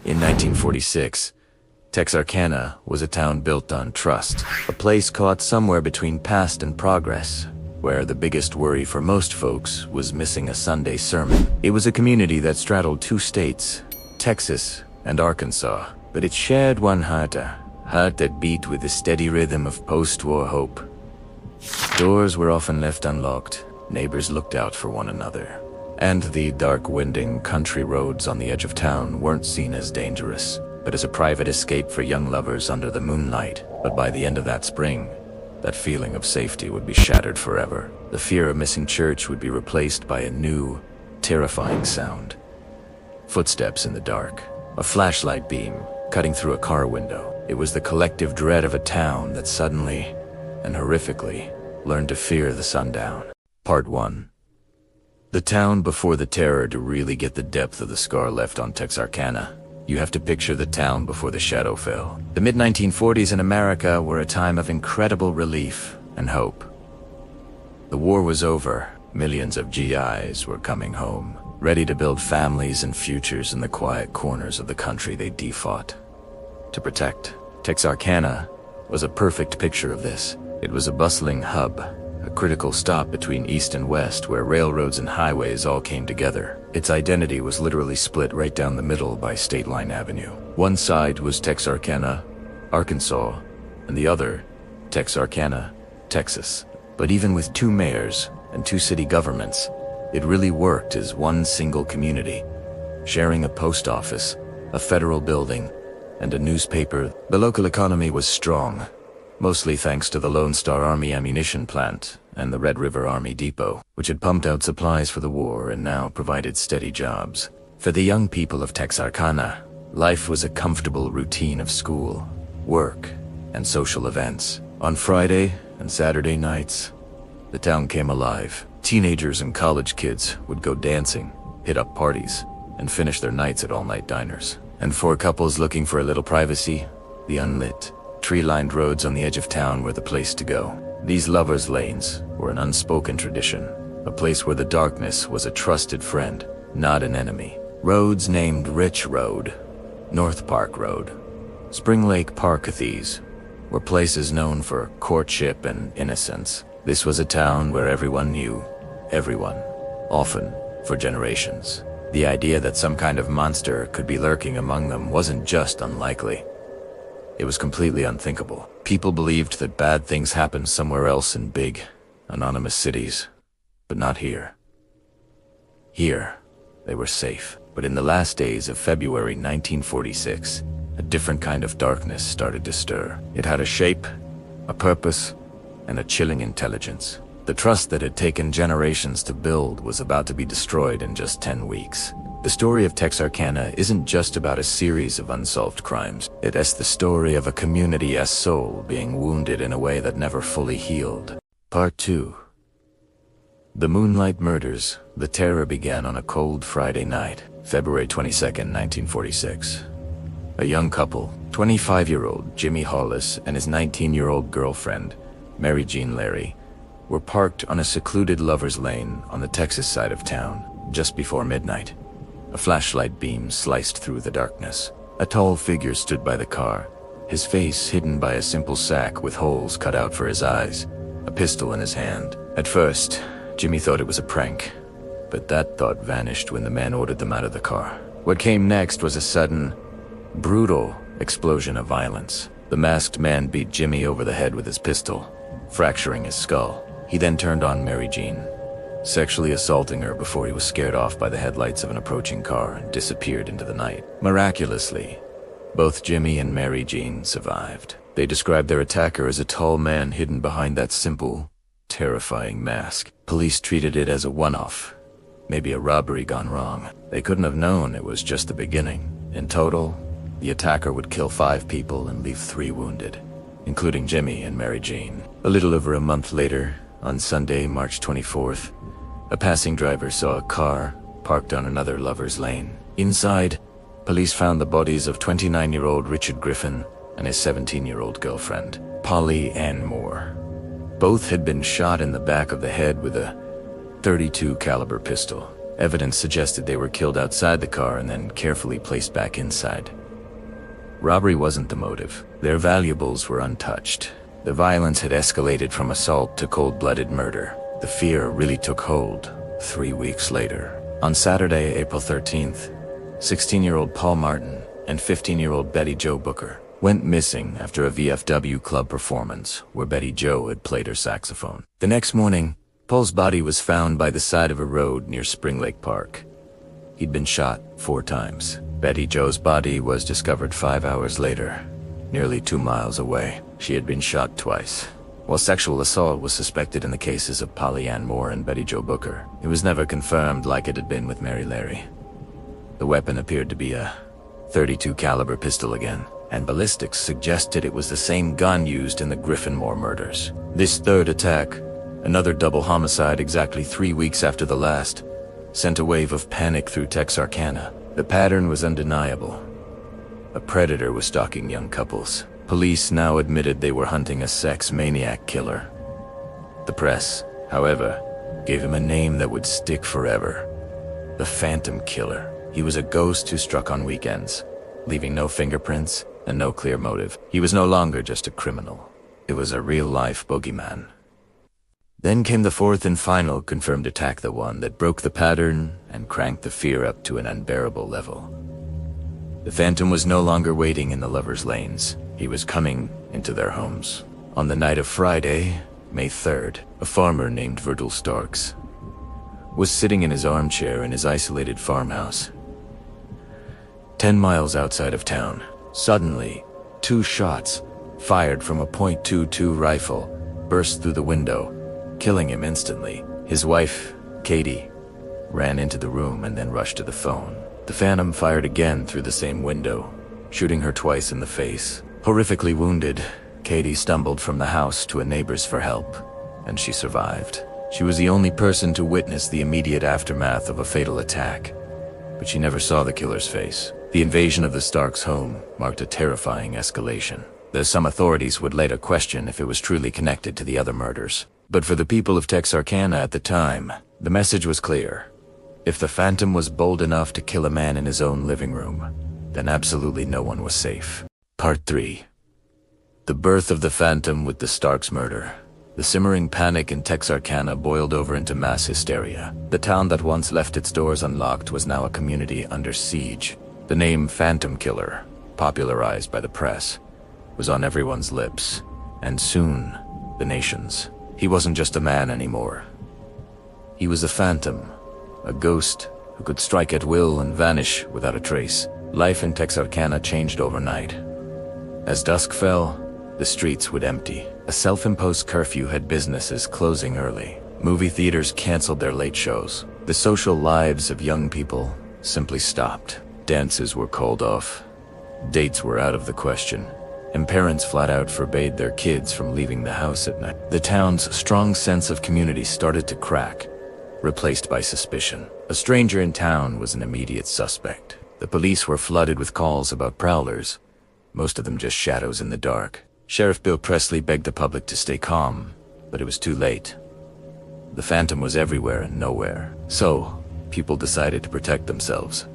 In 1946, Texarkana was a town built on trust, a place caught somewhere between past and progress, where the biggest worry for most folks was missing a Sunday sermon. It was a community that straddled two states, Texas and Arkansas, but it shared one heart, a heart that beat with the steady rhythm of post-war hope. Doors were often left unlocked, neighbors looked out for one another, and the dark, winding country roads on the edge of town weren't seen as dangerous, but as a private escape for young lovers under the moonlight. But by the end of that spring, that feeling of safety would be shattered forever. The fear of missing church would be replaced by a new, terrifying sound. Footsteps in the dark, a flashlight beam cutting through a car window. It was the collective dread of a town that suddenly and horrifically learned to fear the sundown. Part 1. The town before the terror. To really get the depth of the scar left on Texarkana, you have to picture the town before the shadow fell. The mid-1940s in America were a time of incredible relief and hope. The war was over. Millions of GIs were coming home, ready to build families and futures in the quiet corners of the country they fought to protect. Texarkana was a perfect picture of this. It was a bustling hub, a critical stop between east and west where railroads and highways all came together. Its identity was literally split right down the middle by State Line Avenue. One side was Texarkana, Arkansas, and the other, Texarkana, Texas. But even with two mayors and two city governments, it really worked as one single community, sharing a post office, a federal building, and a newspaper. The local economy was strong, mostly thanks to the Lone Star Army ammunition plant and the Red River Army Depot, which had pumped out supplies for the war and now provided steady jobs. For the young people of Texarkana, life was a comfortable routine of school, work, and social events. On Friday and Saturday nights, the town came alive. Teenagers and college kids would go dancing, hit up parties, and finish their nights at all-night diners. And for couples looking for a little privacy, the unlit, tree-lined roads on the edge of town were the place to go. These lovers' lanes were an unspoken tradition, a place where the darkness was a trusted friend, not an enemy. Roads named Rich Road, North Park Road, Spring Lake Parkathies were places known for courtship and innocence. This was a town where everyone knew everyone, often for generations. The idea that some kind of monster could be lurking among them wasn't just unlikely. It was completely unthinkable. People believed that bad things happened somewhere else in big, anonymous cities, but not here. Here, they were safe. But in the last days of February 1946, a different kind of darkness started to stir. It had a shape, a purpose, and a chilling intelligence. The trust that had taken generations to build was about to be destroyed in just 10 weeks. The story of Texarkana isn't just about a series of unsolved crimes. It is the story of a community's soul being wounded in a way that never fully healed. Part 2. The Moonlight Murders. The terror began on a cold Friday night, February 22nd, 1946. A young couple, 25-year-old Jimmy Hollis and his 19-year-old girlfriend, Mary Jean Larry, were parked on a secluded lover's lane on the Texas side of town, just before midnight. A flashlight beam sliced through the darkness. A tall figure stood by the car, his face hidden by a simple sack with holes cut out for his eyes, a pistol in his hand. At first, Jimmy thought it was a prank, but that thought vanished when the man ordered them out of the car. What came next was a sudden, brutal explosion of violence. The masked man beat Jimmy over the head with his pistol, fracturing his skull. He then turned on Mary Jean, sexually assaulting her before he was scared off by the headlights of an approaching car and disappeared into the night. Miraculously, both Jimmy and Mary Jean survived. They described their attacker as a tall man hidden behind that simple, terrifying mask. Police treated it as a one-off, maybe a robbery gone wrong. They couldn't have known it was just the beginning. In total, the attacker would kill 5 people and leave 3 wounded, including Jimmy and Mary Jean. A little over a month later, on Sunday, March 24th, a passing driver saw a car parked on another lover's lane. Inside, police found the bodies of 29-year-old Richard Griffin and his 17-year-old girlfriend, Polly Ann Moore. Both had been shot in the back of the head with a .32 caliber pistol. Evidence suggested they were killed outside the car and then carefully placed back inside. Robbery wasn't the motive. Their valuables were untouched. The violence had escalated from assault to cold-blooded murder. The fear really took hold 3 weeks later. On Saturday, April 13th, 16-year-old Paul Martin and 15-year-old Betty Jo Booker went missing after a VFW club performance where Betty Jo had played her saxophone. The next morning, Paul's body was found by the side of a road near Spring Lake Park. He'd been shot 4 times. Betty Jo's body was discovered 5 hours later, nearly 2 miles away. She had been shot twice. While sexual assault was suspected in the cases of Polly Ann Moore and Betty Jo Booker, it was never confirmed like it had been with Mary Larry. The weapon appeared to be a .32 caliber pistol again, and ballistics suggested it was the same gun used in the Griffin Moore murders. This third attack, another double homicide exactly 3 weeks after the last, sent a wave of panic through Texarkana. The pattern was undeniable. A predator was stalking young couples. Police now admitted they were hunting a sex maniac killer. The press, however, gave him a name that would stick forever: the Phantom Killer. He was a ghost who struck on weekends, leaving no fingerprints and no clear motive. He was no longer just a criminal. It was a real-life bogeyman. Then came the fourth and final confirmed attack, the one that broke the pattern and cranked the fear up to an unbearable level. The Phantom was no longer waiting in the lovers' lanes. He was coming into their homes. On the night of Friday, May 3rd, a farmer named Virgil Starks was sitting in his armchair in his isolated farmhouse, 10 miles outside of town. Suddenly, 2 shots, fired from a .22 rifle, burst through the window, killing him instantly. His wife, Katie, ran into the room and then rushed to the phone. The Phantom fired again through the same window, shooting her twice in the face. Horrifically wounded, Katie stumbled from the house to a neighbor's for help, and she survived. She was the only person to witness the immediate aftermath of a fatal attack, but she never saw the killer's face. The invasion of the Starks' home marked a terrifying escalation. Though some authorities would later question if it was truly connected to the other murders. But for the people of Texarkana at the time, the message was clear. If the Phantom was bold enough to kill a man in his own living room, then absolutely no one was safe. Part 3. The birth of the Phantom with the Starks murder. The simmering panic in Texarkana boiled over into mass hysteria. The town that once left its doors unlocked was now a community under siege. The name Phantom Killer, popularized by the press, was on everyone's lips, and soon, the nation's. He wasn't just a man anymore. He was a phantom, a ghost who could strike at will and vanish without a trace. Life in Texarkana changed overnight. As dusk fell, the streets would empty. A self-imposed curfew had businesses closing early. Movie theaters canceled their late shows. The social lives of young people simply stopped. Dances were called off. Dates were out of the question. And parents flat out forbade their kids from leaving the house at night. The town's strong sense of community started to crack, replaced by suspicion. A stranger in town was an immediate suspect. The police were flooded with calls about prowlers, most of them just shadows in the dark. Sheriff Bill Presley begged the public to stay calm, but it was too late. The Phantom was everywhere and nowhere, so people decided to protect themselves.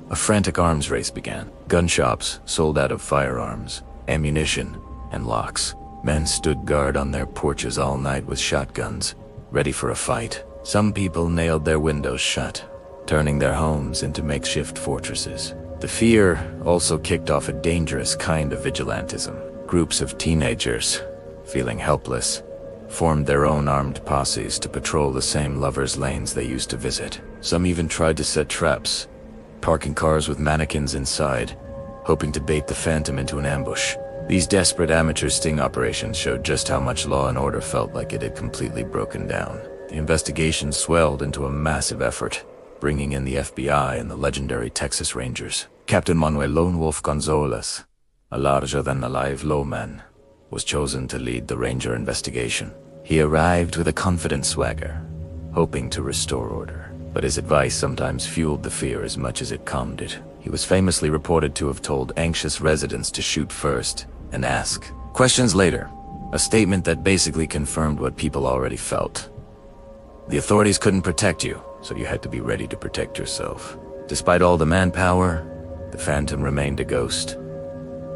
A frantic arms race began. Gun shops sold out of firearms, ammunition, and locks. Men stood guard on their porches all night with shotguns, ready for a fight. Some people nailed their windows shut, turning their homes into makeshift fortresses. The fear also kicked off a dangerous kind of vigilantism. Groups of teenagers, feeling helpless, formed their own armed posses to patrol the same lovers' lanes they used to visit. Some even tried to set traps, parking cars with mannequins inside, hoping to bait the Phantom into an ambush. These desperate amateur sting operations showed just how much law and order felt like it had completely broken down. The investigation swelled into a massive effort, bringing in the FBI and the legendary Texas Rangers. Captain Manuel Lone Wolf Gonzalez, a larger-than-alive lawman, was chosen to lead the Ranger investigation. He arrived with a confident swagger, hoping to restore order. But his advice sometimes fueled the fear as much as it calmed it. He was famously reported to have told anxious residents to shoot first and ask questions later, a statement that basically confirmed what people already felt. The authorities couldn't protect you, so you had to be ready to protect yourself. Despite all the manpower, the Phantom remained a ghost.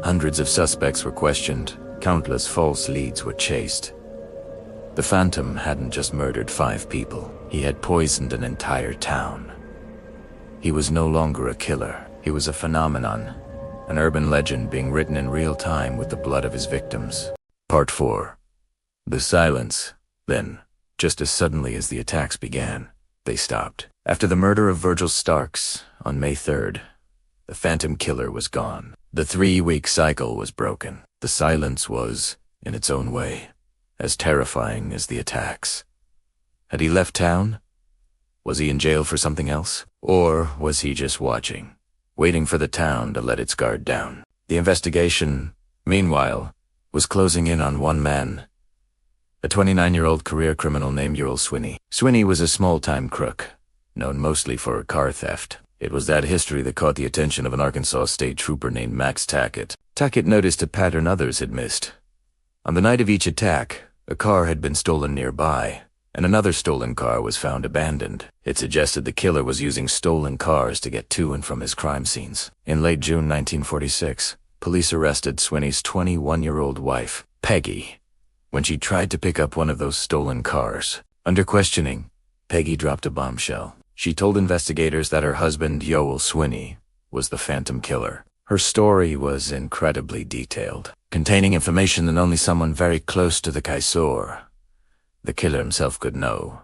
Hundreds of suspects were questioned, countless false leads were chased. The Phantom hadn't just murdered 5 people, he had poisoned an entire town. He was no longer a killer, he was a phenomenon, an urban legend being written in real time with the blood of his victims. Part 4. The silence. Then, just as suddenly as the attacks began, they stopped. After the murder of Virgil Starks on May 3rd, the Phantom Killer was gone. The 3-week cycle was broken. The silence was, in its own way, as terrifying as the attacks. Had he left town? Was he in jail for something else? Or was he just watching, waiting for the town to let its guard down? The investigation, meanwhile, was closing in on one man, a 29-year-old career criminal named Ural Swinney. Swinney was a small-time crook, known mostly for car theft. It was that history that caught the attention of an Arkansas state trooper named Max Tackett. Tackett noticed a pattern others had missed. On the night of each attack, a car had been stolen nearby, and another stolen car was found abandoned. It suggested the killer was using stolen cars to get to and from his crime scenes. In late June 1946, police arrested Swinney's 21-year-old wife, Peggy, when she tried to pick up one of those stolen cars. Under questioning, Peggy dropped a bombshell. She told investigators that her husband, Ural Swinney, was the Phantom Killer. Her story was incredibly detailed, containing information that only someone very close to the Kaiser, the killer himself, could know.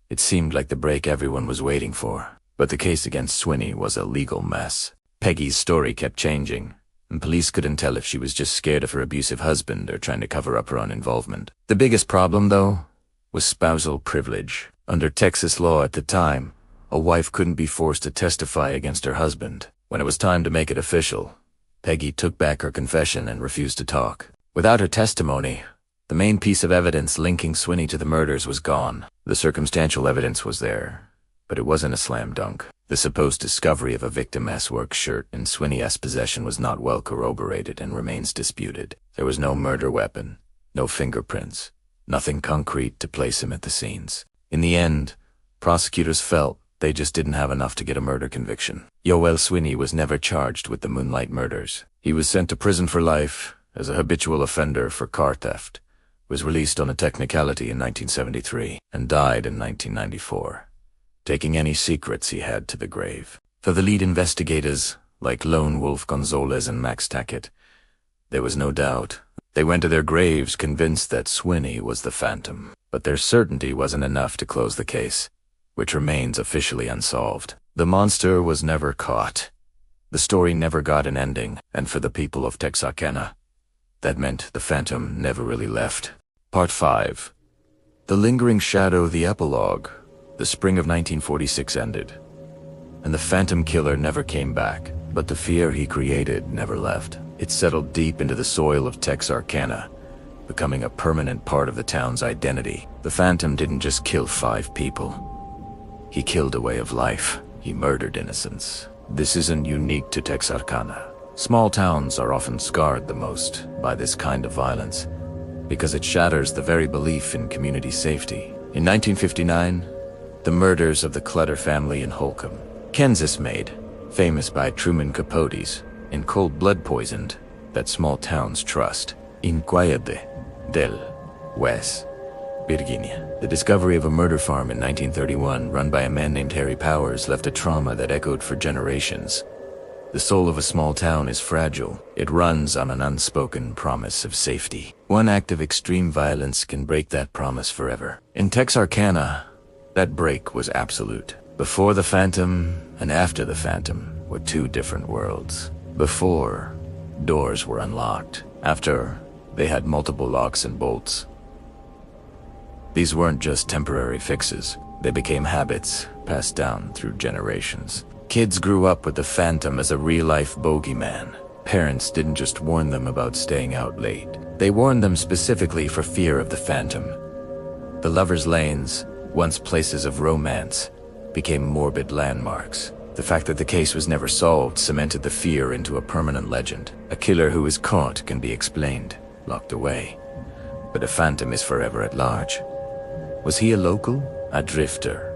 It seemed like the break everyone was waiting for, but the case against Swinney was a legal mess. Peggy's story kept changing, and police couldn't tell if she was just scared of her abusive husband or trying to cover up her own involvement. The biggest problem, though, was spousal privilege. Under Texas law at the time, a wife couldn't be forced to testify against her husband. When it was time to make it official, Peggy took back her confession and refused to talk. Without her testimony, the main piece of evidence linking Swinney to the murders was gone. The circumstantial evidence was there, but it wasn't a slam dunk. The supposed discovery of a victim-s work shirt in Swinney-s possession was not well corroborated and remains disputed. There was no murder weapon, no fingerprints, nothing concrete to place him at the scenes. In the end, prosecutors felt they just didn't have enough to get a murder conviction. Ural Swinney was never charged with the Moonlight Murders. He was sent to prison for life as a habitual offender for car theft, was released on a technicality in 1973, and died in 1994, taking any secrets he had to the grave. For the lead investigators, like Lone Wolf Gonzalez and Max Tackett, there was no doubt. They went to their graves convinced that Swinney was the Phantom. But their certainty wasn't enough to close the case, which remains officially unsolved. The monster was never caught. The story never got an ending, and for the people of Texarkana, that meant the Phantom never really left. Part 5. The lingering shadow, the epilogue. The spring of 1946 ended, and the Phantom Killer never came back, but the fear he created never left. It settled deep into the soil of Texarkana, becoming a permanent part of the town's identity. The Phantom didn't just kill 5 people. He killed a way of life. He murdered innocence. This isn't unique to Texarkana. Small towns are often scarred the most by this kind of violence, because it shatters the very belief in community safety. In 1959, the murders of the Clutter family in Holcomb, Kansas made famous by Truman Capote's in cold blood poisoned that small town's trust. In Guayade del West, Virginia, the discovery of a murder farm in 1931 run by a man named Harry Powers left a trauma that echoed for generations. The soul of a small town is fragile. It runs on an unspoken promise of safety. One act of extreme violence can break that promise forever. In Texarkana, that break was absolute. Before the Phantom and after the Phantom were 2 different worlds. Before, doors were unlocked. After, they had multiple locks and bolts. These weren't just temporary fixes. They became habits passed down through generations. Kids grew up with the Phantom as a real-life bogeyman. Parents didn't just warn them about staying out late. They warned them specifically for fear of the Phantom. The lovers' lanes, once places of romance, became morbid landmarks. The fact that the case was never solved cemented the fear into a permanent legend. A killer who is caught can be explained, locked away, but a Phantom is forever at large. Was he a local, a drifter.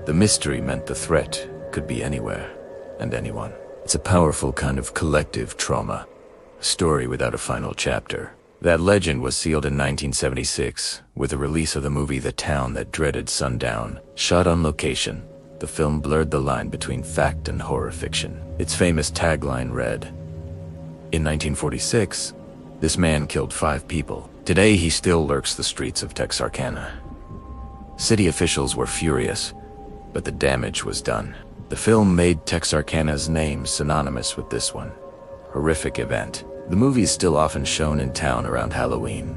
The mystery meant the threat could be anywhere and anyone. It's a powerful kind of collective trauma, a story without a final chapter. That legend was sealed in 1976 with the release of the movie The Town That Dreaded Sundown. Shot on location, the film blurred the line between fact and horror fiction. Its famous tagline read, "In 1946, this man killed 5 people. Today he still lurks the streets of Texarkana." City officials were furious, but the damage was done. The film made Texarkana's name synonymous with this one. Horrific event. The movie is still often shown in town around Halloween,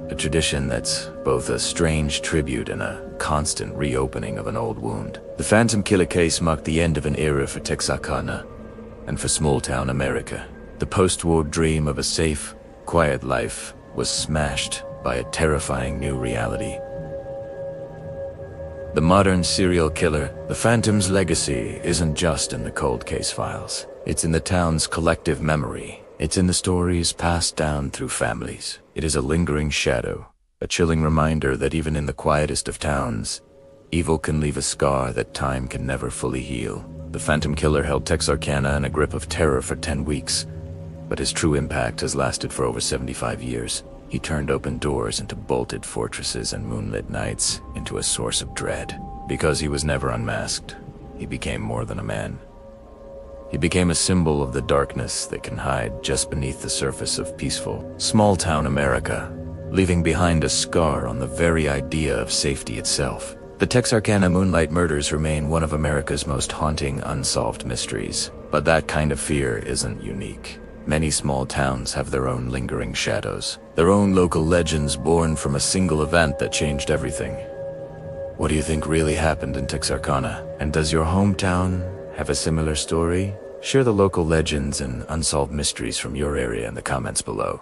a tradition that's both a strange tribute and a constant reopening of an old wound. The Phantom Killer case marked the end of an era for Texarkana and for small-town America. The post-war dream of a safe, quiet life was smashed by a terrifying new reality. The modern serial killer, the Phantom's legacy isn't just in the cold case files. It's in the town's collective memory. It's in the stories passed down through families. It is a lingering shadow, a chilling reminder that even in the quietest of towns, evil can leave a scar that time can never fully heal. The Phantom Killer held Texarkana in a grip of terror for 10 weeks, but his true impact has lasted for over 75 years. He turned open doors into bolted fortresses and moonlit nights into a source of dread. Because he was never unmasked, he became more than a man. He became a symbol of the darkness that can hide just beneath the surface of peaceful, small-town America, leaving behind a scar on the very idea of safety itself. The Texarkana Moonlight Murders remain one of America's most haunting unsolved mysteries, but that kind of fear isn't unique. Many small towns have their own lingering shadows, their own local legends born from a single event that changed everything. What do you think really happened in Texarkana? And does your hometown have a similar story? Share the local legends and unsolved mysteries from your area in the comments below.